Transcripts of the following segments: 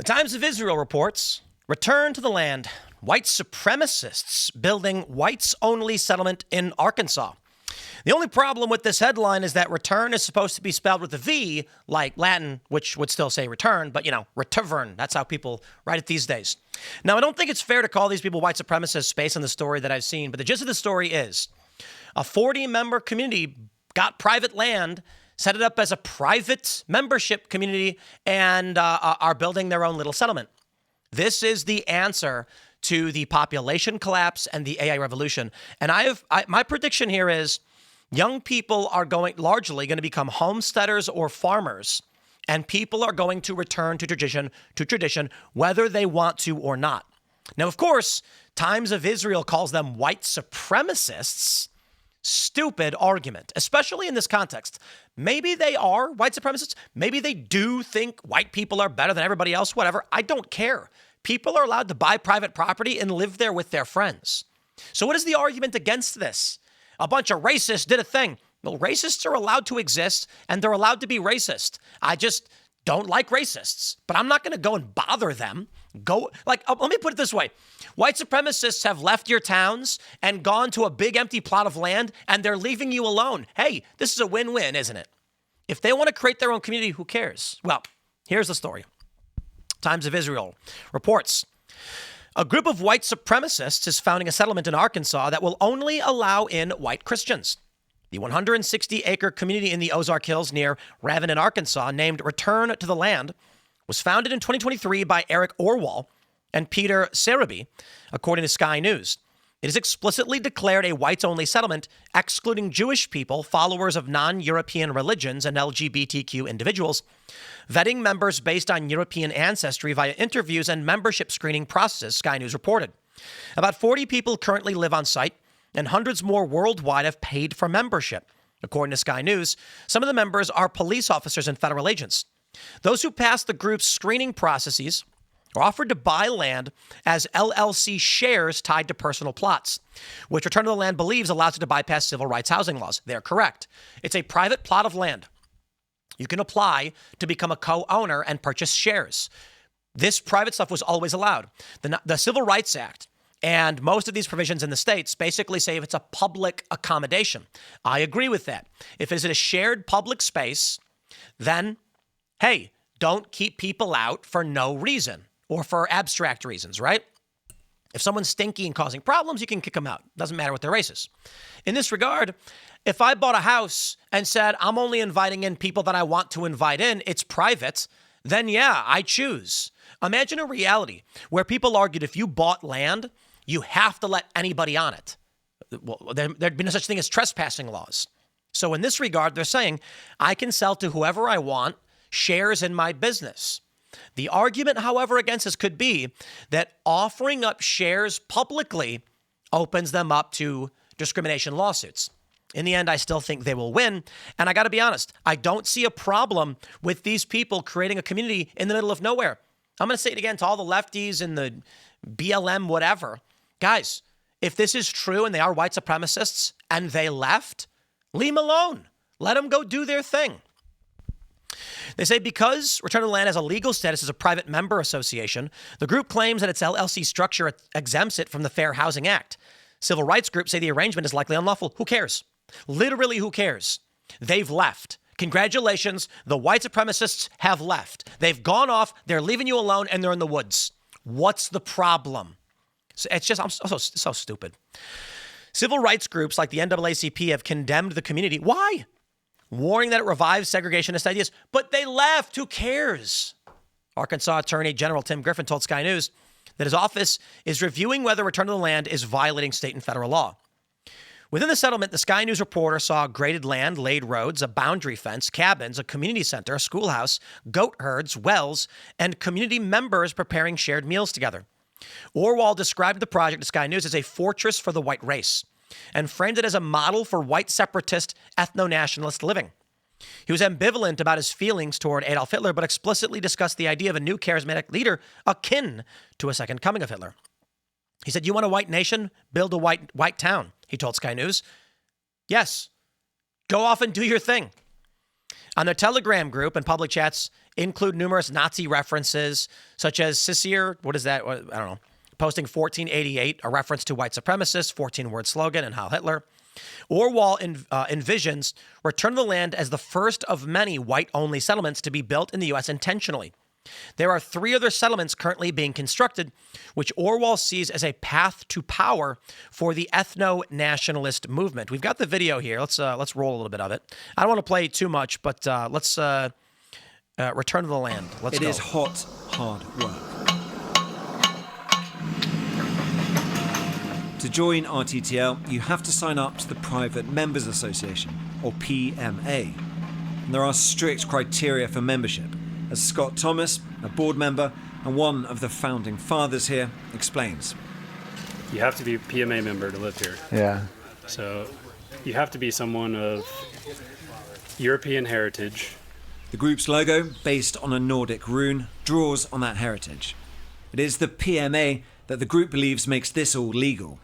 The Times of Israel reports, return to the land. White supremacists building whites-only settlement in Arkansas. The only problem with this headline is that return is supposed to be spelled with a V, like Latin, which would still say return, but, return. That's how people write it these days. Now, I don't think it's fair to call these people white supremacists based on the story that I've seen, but the gist of the story is a 40-member community got private land, set it up as a private membership community, and are building their own little settlement. This is the answer to the population collapse and the AI revolution. And my prediction here is young people are largely going to become homesteaders or farmers, and people are going to return to tradition, whether they want to or not. Now, of course, Times of Israel calls them white supremacists. Stupid argument, especially in this context. Maybe they are white supremacists. Maybe they do think white people are better than everybody else, whatever. I don't care. People are allowed to buy private property and live there with their friends. So what is the argument against this? A bunch of racists did a thing. Well, racists are allowed to exist, and they're allowed to be racist. I just don't like racists, but I'm not going to go and bother them. Let me put it this way. White supremacists have left your towns and gone to a big empty plot of land, and they're leaving you alone. Hey, this is a win-win, isn't it? If they want to create their own community, who cares? Well, here's the story. Times of Israel reports, a group of white supremacists is founding a settlement in Arkansas that will only allow in white Christians. The 160-acre community in the Ozark Hills near Raven in Arkansas, named Return to the Land, was founded in 2023 by Eric Orwell and Peter Sarabi, according to Sky News. It is explicitly declared a whites-only settlement, excluding Jewish people, followers of non-European religions, and LGBTQ individuals, vetting members based on European ancestry via interviews and membership screening processes, Sky News reported. About 40 people currently live on site, and hundreds more worldwide have paid for membership. According to Sky News, some of the members are police officers and federal agents. Those who pass the group's screening processes are offered to buy land as LLC shares tied to personal plots, which Return to the Land believes allows it to bypass civil rights housing laws. They're correct. It's a private plot of land. You can apply to become a co-owner and purchase shares. This private stuff was always allowed. The Civil Rights Act and most of these provisions in the states basically say if it's a public accommodation. I agree with that. If it's a shared public space, then, hey, don't keep people out for no reason or for abstract reasons, right? If someone's stinky and causing problems, you can kick them out. Doesn't matter what their race is. In this regard, if I bought a house and said, I'm only inviting in people that I want to invite in, it's private, then yeah, I choose. Imagine a reality where people argued if you bought land, you have to let anybody on it. Well, there'd be no such thing as trespassing laws. So in this regard, they're saying, I can sell to whoever I want shares in my business. The argument, however, against this could be that offering up shares publicly opens them up to discrimination lawsuits. In the end, I still think they will win. And I got to be honest, I don't see a problem with these people creating a community in the middle of nowhere. I'm going to say it again to all the lefties and the BLM, whatever. Guys, if this is true and they are white supremacists and they left, leave them alone. Let them go do their thing. They say because Return to the Land has a legal status as a private member association, the group claims that its LLC structure exempts it from the Fair Housing Act. Civil rights groups say the arrangement is likely unlawful. Who cares? Literally, who cares? They've left. Congratulations, the white supremacists have left. They've gone off, they're leaving you alone, and they're in the woods. What's the problem? So it's just, I'm so stupid. Civil rights groups like the NAACP have condemned the community. Why? Warning that it revives segregationist ideas. But they left. Who cares? Arkansas Attorney General Tim Griffin told Sky News that his office is reviewing whether Return to the Land is violating state and federal law. Within the settlement, the Sky News reporter saw graded land, laid roads, a boundary fence, cabins, a community center, a schoolhouse, goat herds, wells, and community members preparing shared meals together. Orwell described the project to Sky News as a fortress for the white race and framed it as a model for white separatist ethno-nationalist living. He was ambivalent about his feelings toward Adolf Hitler, but explicitly discussed the idea of a new charismatic leader akin to a second coming of Hitler. He said, you want a white nation? Build a white town, he told Sky News. Yes, go off and do your thing. On their Telegram group and public chats, include numerous Nazi references, such as Cicero, what is that? I don't know, posting 1488, a reference to white supremacists, 14-word slogan, and Heil Hitler. Orwell envisions return to the land as the first of many white-only settlements to be built in the U.S. intentionally. There are 3 other settlements currently being constructed, which Orwell sees as a path to power for the ethno-nationalist movement. We've got the video here. Let's roll a little bit of it. I don't want to play too much, but let's return to the land. Let's go. It is hot, hard work. To join RTTL, you have to sign up to the Private Members Association, or PMA. And there are strict criteria for membership, as Scott Thomas, a board member and one of the founding fathers here, explains. You have to be a PMA member to live here. Yeah. So you have to be someone of European heritage. The group's logo, based on a Nordic rune, draws on that heritage. It is the PMA that the group believes makes this all legal.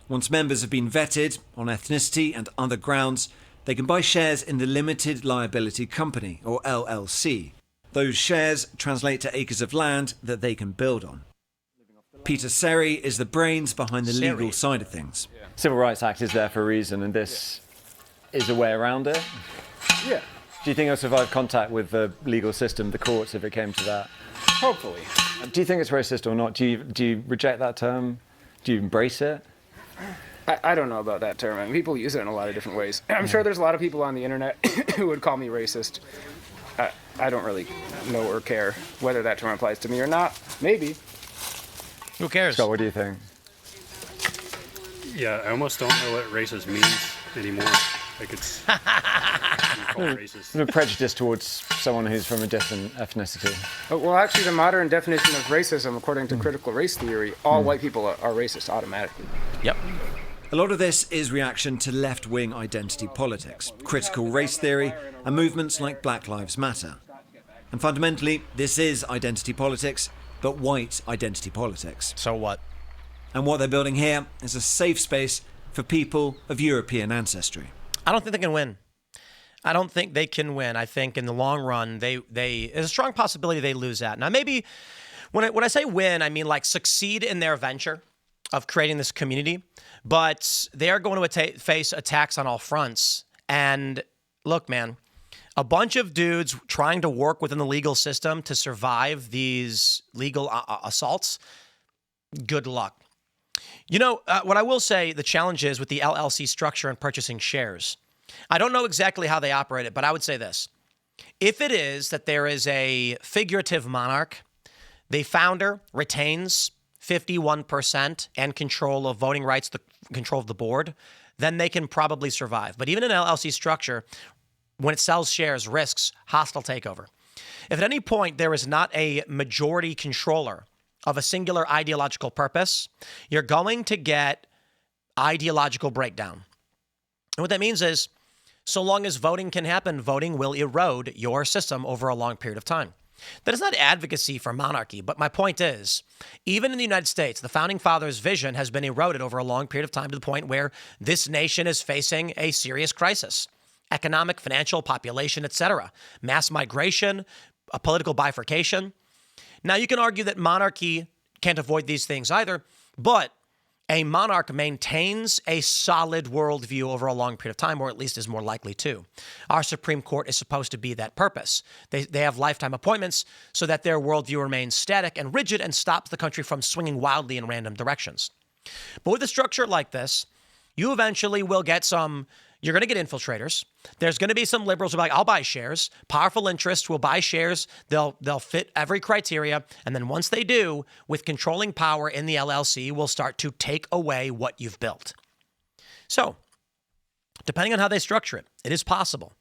Once members have been vetted on ethnicity and other grounds, they can buy shares in the Limited Liability Company, or LLC. Those shares translate to acres of land that they can build on. Peter Seri is the brains behind the legal side of things. Civil Rights Act is there for a reason, and this is a way around it. Yeah, Do you think it'll survive contact with the legal system, the courts, if it came to that? hopefully. Do you think it's racist or not? Do you reject that term? Do you embrace it? I don't know about that term. I mean, people use it in a lot of different ways. I'm sure there's a lot of people on the internet who would call me racist. I don't really know or care whether that term applies to me or not. Maybe. Who cares? Scott, what do you think? Yeah, I almost don't know what racist means anymore. Like it's called racist. A prejudice towards someone who's from a different ethnicity. Well, actually, the modern definition of racism, according to critical race theory, all white people are racist automatically. Yep. A lot of this is reaction to left-wing identity politics, critical race theory, and movements like Black Lives Matter. And fundamentally, this is identity politics, but white identity politics. So what? And what they're building here is a safe space for people of European ancestry. I don't think they can win. I don't think they can win. I think in the long run, there's a strong possibility they lose that. Now, maybe when I say win, I mean like succeed in their venture of creating this community, but they are going to face attacks on all fronts. And look, man, a bunch of dudes trying to work within the legal system to survive these legal assaults, good luck. You know, what I will say, the challenge is with the LLC structure and purchasing shares. I don't know exactly how they operate it, but I would say this. If it is that there is a figurative monarch, the founder retains 51% and control of voting rights, the control of the board, then they can probably survive. But even an LLC structure, when it sells shares, risks hostile takeover. If at any point there is not a majority controller of a singular ideological purpose, you're going to get ideological breakdown. And what that means is, so long as voting can happen, voting will erode your system over a long period of time. That is not advocacy for monarchy, but my point is, even in the United States, the Founding Fathers' vision has been eroded over a long period of time to the point where this nation is facing a serious crisis. Economic, financial, population, etc. Mass migration, a political bifurcation. Now, you can argue that monarchy can't avoid these things either, but a monarch maintains a solid worldview over a long period of time, or at least is more likely to. Our Supreme Court is supposed to be that purpose. They have lifetime appointments so that their worldview remains static and rigid and stops the country from swinging wildly in random directions. But with a structure like this, you eventually will get you're going to get infiltrators. There's going to be some liberals who are like, I'll buy shares. Powerful interests will buy shares. They'll fit every criteria. And then once they do, with controlling power in the LLC, will start to take away what you've built. So, depending on how they structure it, it is possible.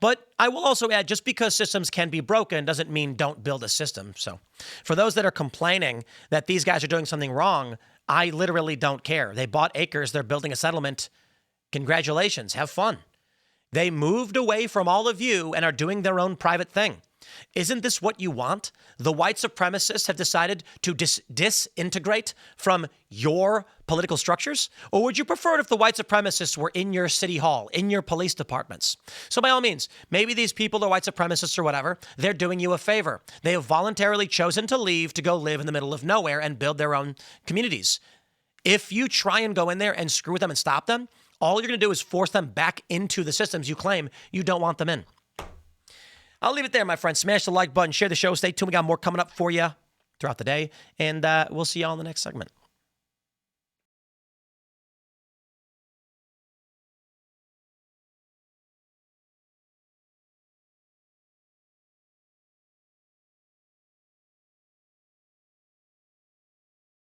But I will also add, just because systems can be broken doesn't mean don't build a system. So for those that are complaining that these guys are doing something wrong, I literally don't care. They bought acres. They're building a settlement. Congratulations. Have fun. They moved away from all of you and are doing their own private thing. Isn't this what you want? The white supremacists have decided to disintegrate from your political structures? Or would you prefer it if the white supremacists were in your city hall, in your police departments? So by all means, maybe these people are white supremacists or whatever. They're doing you a favor. They have voluntarily chosen to leave to go live in the middle of nowhere and build their own communities. If you try and go in there and screw with them and stop them, all you're going to do is force them back into the systems you claim you don't want them in. I'll leave it there, my friends. Smash the like button, share the show. Stay tuned. We got more coming up for you throughout the day, and we'll see y'all in the next segment.